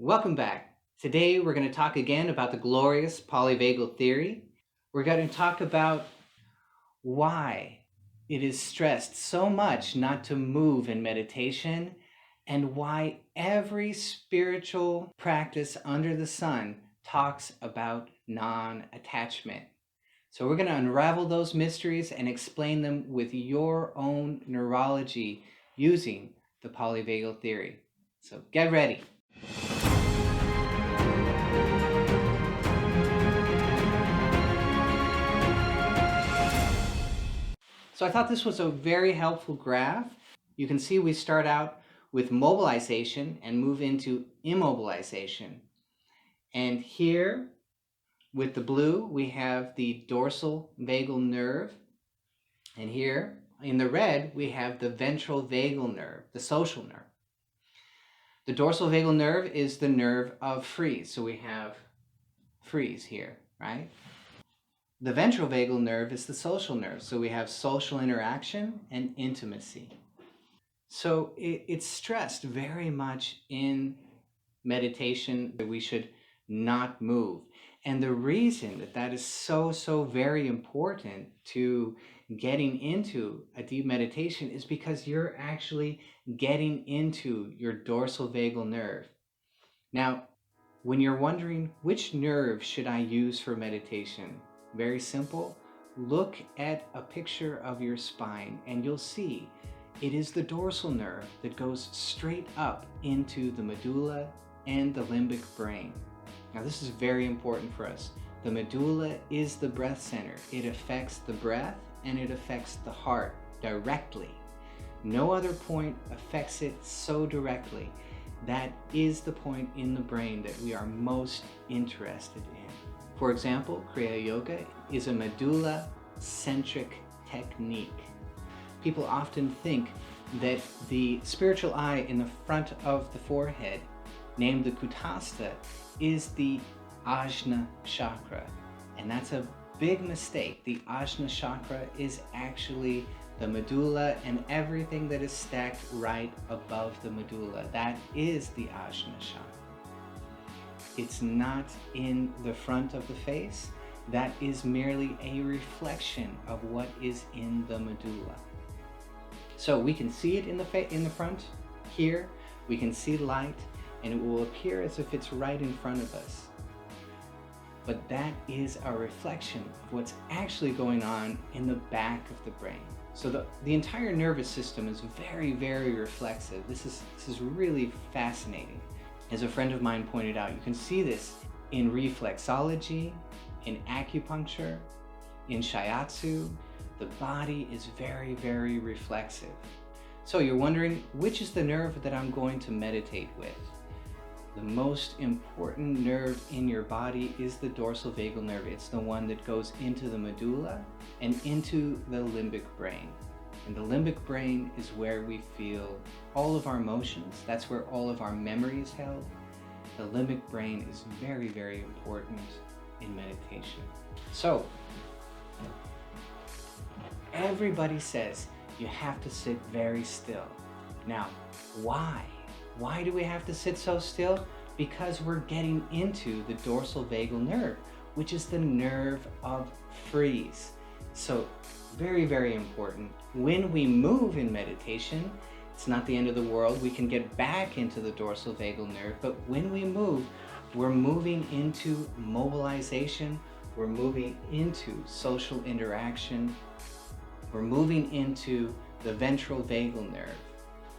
Welcome back. Today we're going to talk again about the glorious polyvagal theory. We're going to talk about why it is stressed so much not to move in meditation and why every spiritual practice under the sun talks about non-attachment. So we're going to unravel those mysteries and explain them with your own neurology using the polyvagal theory. So get ready. So I thought this was a very helpful graph. You can see we start out with mobilization and move into immobilization. And here with the blue, we have the dorsal vagal nerve. And here in the red, we have the ventral vagal nerve, the social nerve. The dorsal vagal nerve is the nerve of freeze. So we have freeze here, right? The ventral vagal nerve is the social nerve. So we have social interaction and intimacy. So it's stressed very much in meditation that we should not move. And the reason that that is so very important to getting into a deep meditation is because you're actually getting into your dorsal vagal nerve. Now, when you're wondering which nerve should I use for meditation, very simple. Look at a picture of your spine and you'll see it is the dorsal nerve that goes straight up into the medulla and the limbic brain. Now this is very important for us. The medulla is the breath center. It affects the breath and it affects the heart directly. No other point affects it so directly. That is the point in the brain that we are most interested in. For example, Kriya Yoga is a medulla-centric technique. People often think that the spiritual eye in the front of the forehead, named the kutastha, is the ajna chakra. And that's a big mistake. The ajna chakra is actually the medulla and everything that is stacked right above the medulla. That is the ajna chakra. It's not in the front of the face. That is merely a reflection of what is in the medulla. So we can see it in the front here. We can see light and it will appear as if it's right in front of us. But that is a reflection of what's actually going on in the back of the brain. So the entire nervous system is very reflexive. This is really fascinating. As a friend of mine pointed out, you can see this in reflexology, in acupuncture, in shiatsu. The body is very reflexive. So you're wondering, which is the nerve that I'm going to meditate with? The most important nerve in your body is the dorsal vagal nerve. It's the one that goes into the medulla and into the limbic brain. And the limbic brain is where we feel all of our emotions. That's where all of our memory is held. The limbic brain is very important in meditation. So, everybody says you have to sit very still. Now, why? Why do we have to sit so still? Because we're getting into the dorsal vagal nerve, which is the nerve of freeze. So, very important. When we move in meditation, it's not the end of the world. We can get back into the dorsal vagal nerve, but when we move, we're moving into mobilization, we're moving into social interaction, we're moving into the ventral vagal nerve.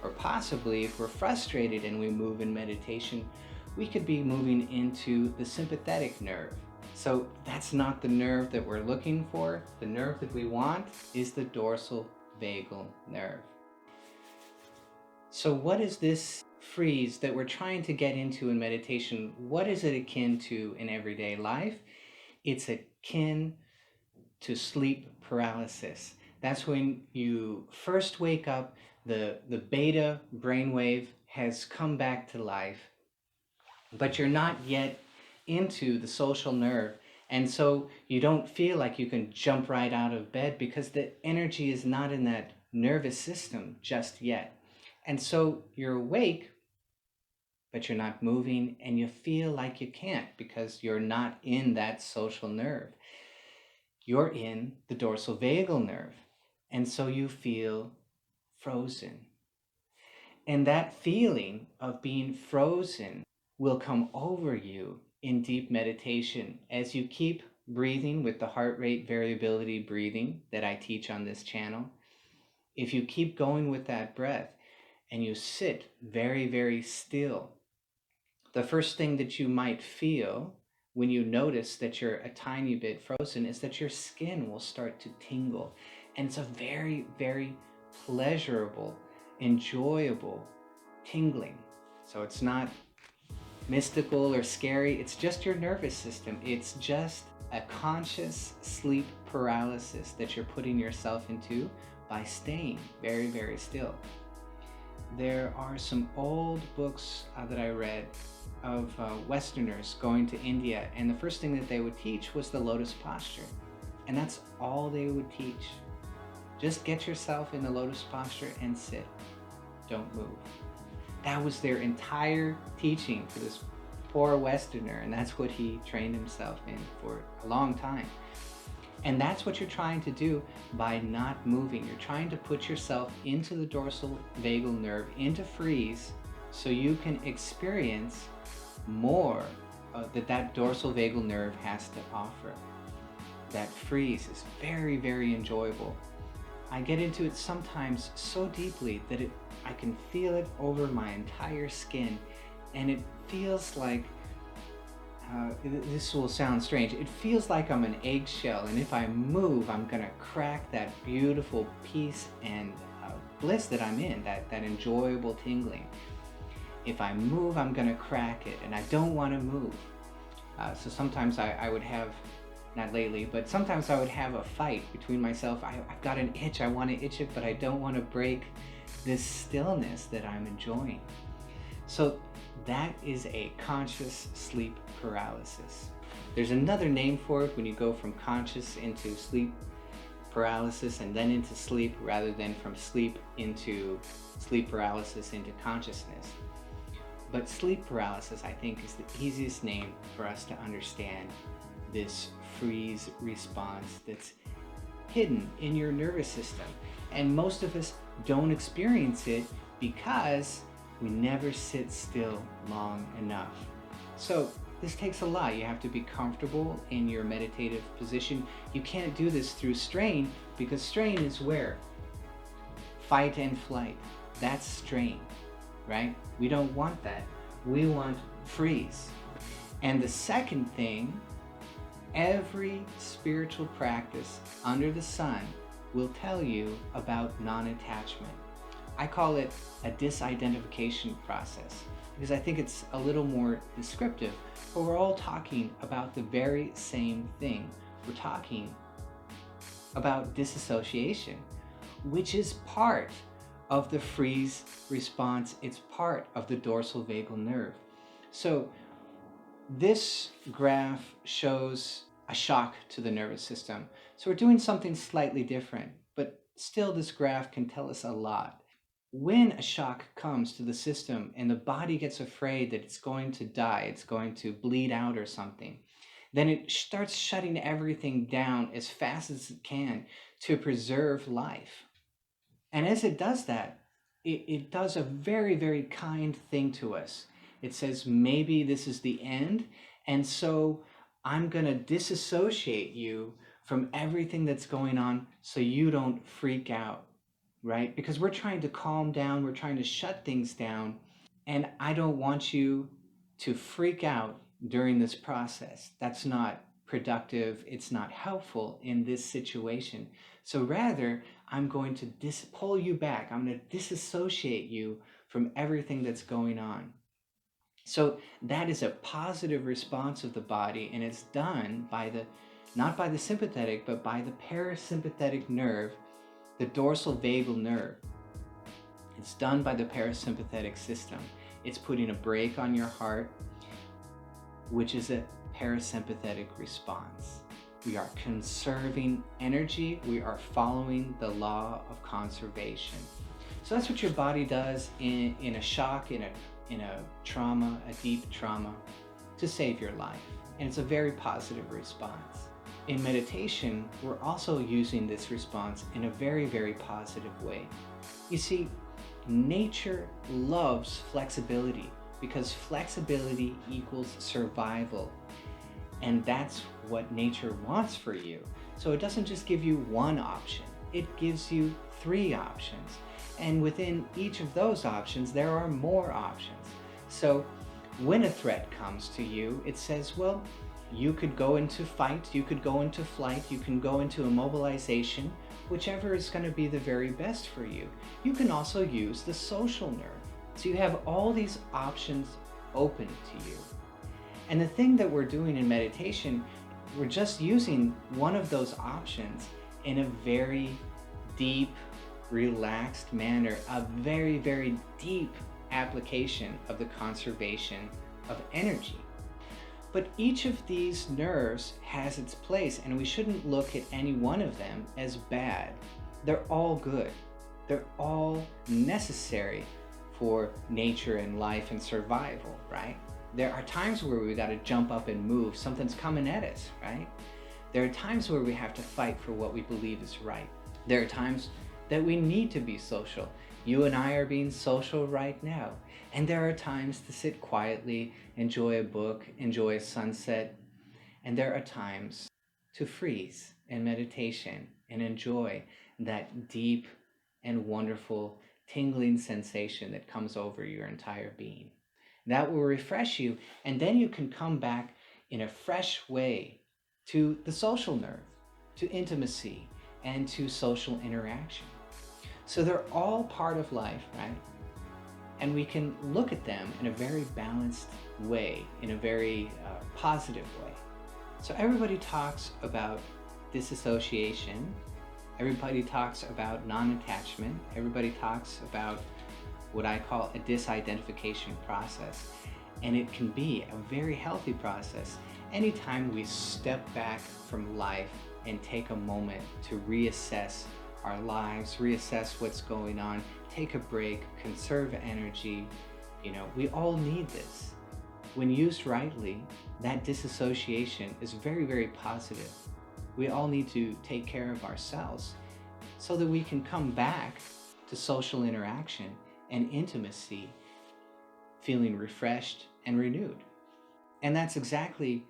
Or possibly, if we're frustrated and we move in meditation, we could be moving into the sympathetic nerve. So that's not the nerve that we're looking for. The nerve that we want is the dorsal vagal nerve. So what is this freeze that we're trying to get into in meditation? What is it akin to in everyday life? It's akin to sleep paralysis. That's when you first wake up, the beta brainwave has come back to life, but you're not yet into the social nerve. And so you don't feel like you can jump right out of bed because the energy is not in that nervous system just yet. And so you're awake, but you're not moving, and you feel like you can't because you're not in that social nerve. You're in the dorsal vagal nerve, and so you feel frozen. And that feeling of being frozen will come over you in deep meditation as you keep breathing with the heart rate variability breathing that I teach on this channel. If you keep going with that breath and you sit very, very still, the first thing that you might feel when you notice that you're a tiny bit frozen is that your skin will start to tingle. And it's a very, very pleasurable, enjoyable tingling. So it's not mystical or scary, it's just your nervous system. It's just a conscious sleep paralysis that you're putting yourself into by staying very, very still. There are some old books that I read of Westerners going to India, and the first thing that they would teach was the lotus posture. And that's all they would teach. Just get yourself in the lotus posture and sit. Don't move. That was their entire teaching for this poor Westerner, and that's what he trained himself in for a long time. And that's what you're trying to do by not moving. You're trying to put yourself into the dorsal vagal nerve, into freeze, so you can experience more that dorsal vagal nerve has to offer. That freeze is very, very enjoyable. I get into it sometimes so deeply that I can feel it over my entire skin, and it feels like, this will sound strange, it feels like I'm an eggshell, and if I move, I'm gonna crack that beautiful peace and bliss that I'm in, that enjoyable tingling. If I move, I'm gonna crack it, and I don't want to move. So sometimes I would have, not lately, but sometimes I would have a fight between myself. I've got an itch, I want to itch it, but I don't want to break this stillness that I'm enjoying. So that is a conscious sleep paralysis. There's another name for it when you go from conscious into sleep paralysis and then into sleep, rather than from sleep paralysis into consciousness. But sleep paralysis, I think, is the easiest name for us to understand this freeze response that's hidden in your nervous system. And most of us don't experience it because we never sit still long enough. So this takes a lot. You have to be comfortable in your meditative position. You can't do this through strain, because strain is where? Fight and flight. That's strain, right? We don't want that. We want freeze. And the second thing, every spiritual practice under the sun will tell you about non-attachment. I call it a disidentification process because I think it's a little more descriptive, but we're all talking about the very same thing. We're talking about disassociation, which is part of the freeze response. It's part of the dorsal vagal nerve. So this graph shows a shock to the nervous system. So we're doing something slightly different, but still this graph can tell us a lot. When a shock comes to the system and the body gets afraid that it's going to die, it's going to bleed out or something, then it starts shutting everything down as fast as it can to preserve life. And as it does that, it does a very, very kind thing to us. It says, maybe this is the end, and so I'm going to disassociate you from everything that's going on so you don't freak out, right? Because we're trying to calm down, we're trying to shut things down, and I don't want you to freak out during this process. That's not productive, it's not helpful in this situation. So rather, I'm going to pull you back, I'm going to disassociate you from everything that's going on. So that is a positive response of the body, and it's done by not by the sympathetic, but by the parasympathetic nerve, the dorsal vagal nerve. It's done by the parasympathetic system. It's putting a brake on your heart, which is a parasympathetic response. We are conserving energy. We are following the law of conservation. So that's what your body does in a shock, in a in a trauma, a deep trauma, to save your life. And it's a very positive response. In meditation, we're also using this response in a very, very positive way. You see, nature loves flexibility because flexibility equals survival. And that's what nature wants for you. So it doesn't just give you one option, it gives you 3 options. And within each of those options, there are more options. So when a threat comes to you, it says, well, you could go into fight, you could go into flight, you can go into immobilization, whichever is going to be the very best for you. You can also use the social nerve. So you have all these options open to you. And the thing that we're doing in meditation, we're just using one of those options in a very deep, relaxed manner, a very, very deep application of the conservation of energy. But each of these nerves has its place, and we shouldn't look at any one of them as bad. They're all good. They're all necessary for nature and life and survival, right? There are times where we got to jump up and move. Something's coming at us, right? There are times where we have to fight for what we believe is right. There are times that we need to be social. You and I are being social right now. And there are times to sit quietly, enjoy a book, enjoy a sunset. And there are times to freeze in meditation and enjoy that deep and wonderful tingling sensation that comes over your entire being. That will refresh you, and then you can come back in a fresh way to the social nerve, to intimacy, and to social interaction. So they're all part of life, right? And we can look at them in a very balanced way, in a very positive way. So everybody talks about disassociation. Everybody talks about non-attachment. Everybody talks about what I call a disidentification process. And it can be a very healthy process anytime we step back from life and take a moment to reassess our lives, reassess what's going on, take a break, conserve energy. We all need this. When used rightly, that disassociation is very, very positive. We all need to take care of ourselves so that we can come back to social interaction and intimacy feeling refreshed and renewed. And that's exactly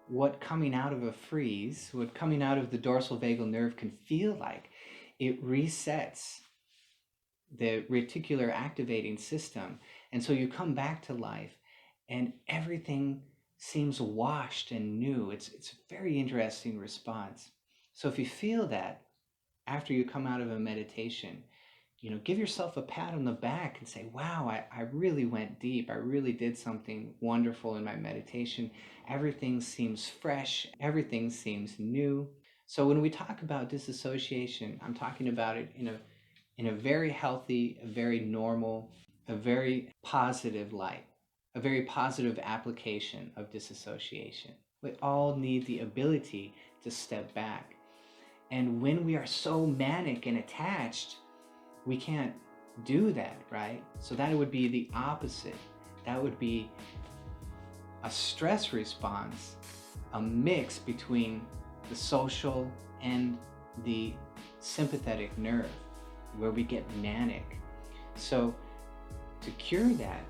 what coming out of a freeze, what coming out of the dorsal vagal nerve can feel like. It resets the reticular activating system. And so you come back to life and everything seems washed and new. It's a very interesting response. So if you feel that after you come out of a meditation, give yourself a pat on the back and say, wow, I really went deep. I really did something wonderful in my meditation. Everything seems fresh. Everything seems new. So when we talk about disassociation, I'm talking about it in a very healthy, a very normal, a very positive light, a very positive application of disassociation. We all need the ability to step back. And when we are so manic and attached, we can't do that, right? So that would be the opposite. That would be a stress response, a mix between the social and the sympathetic nerve, where we get manic. So to cure that,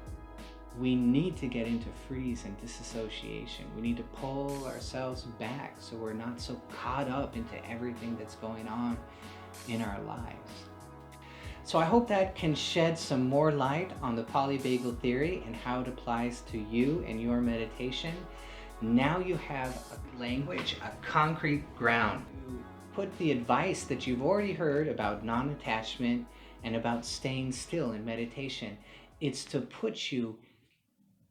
we need to get into freeze and disassociation. We need to pull ourselves back so we're not so caught up into everything that's going on in our lives. So I hope that can shed some more light on the polyvagal theory and how it applies to you and your meditation. Now you have a language, a concrete ground to put the advice that you've already heard about non-attachment and about staying still in meditation. It's to put you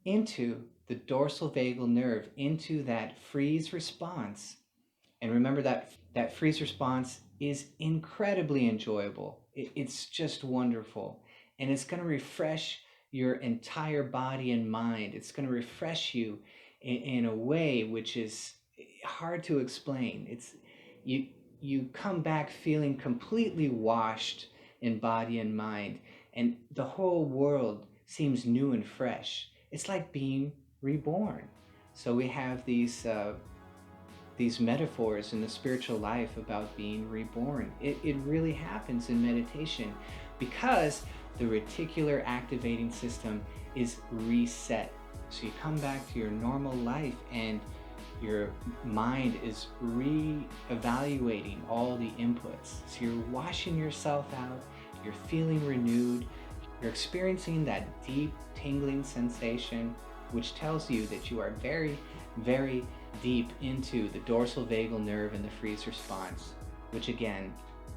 into the dorsal vagal nerve, into that freeze response. And remember that freeze response is incredibly enjoyable. It's just wonderful. And it's going to refresh your entire body and mind. It's going to refresh you in a way which is hard to explain. You come back feeling completely washed in body and mind, and the whole world seems new and fresh. It's like being reborn. So we have these metaphors in the spiritual life about being reborn. It really happens in meditation because the reticular activating system is reset. So you come back to your normal life and your mind is re-evaluating all the inputs. So you're washing yourself out, you're feeling renewed, you're experiencing that deep tingling sensation, which tells you that you are very, very deep into the dorsal vagal nerve and the freeze response, which again,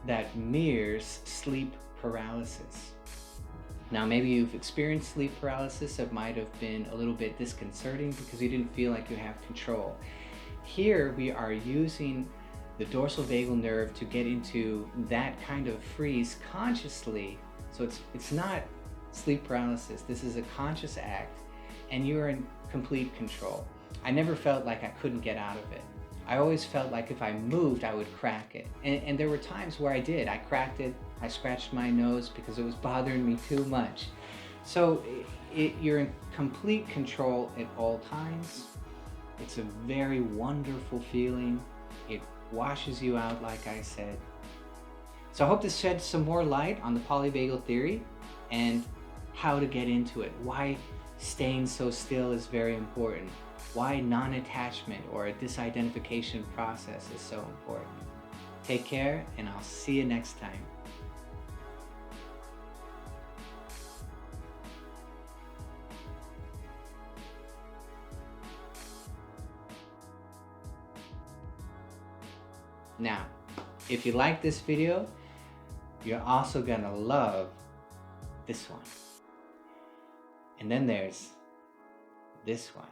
that mirrors sleep paralysis. Now, maybe you've experienced sleep paralysis. It might have been a little bit disconcerting because you didn't feel like you have control. Here we are using the dorsal vagal nerve to get into that kind of freeze consciously. So it's not sleep paralysis. This is a conscious act and you're in complete control. I never felt like I couldn't get out of it. I always felt like if I moved, I would crack it. And there were times where I did. I cracked it. I scratched my nose because it was bothering me too much. So you're in complete control at all times. It's a very wonderful feeling. It washes you out, like I said. So I hope this sheds some more light on the polyvagal theory and how to get into it. Why staying so still is very important. Why non-attachment or a disidentification process is so important. Take care, and I'll see you next time. Now, if you like this video, you're also gonna love this one. And then there's this one.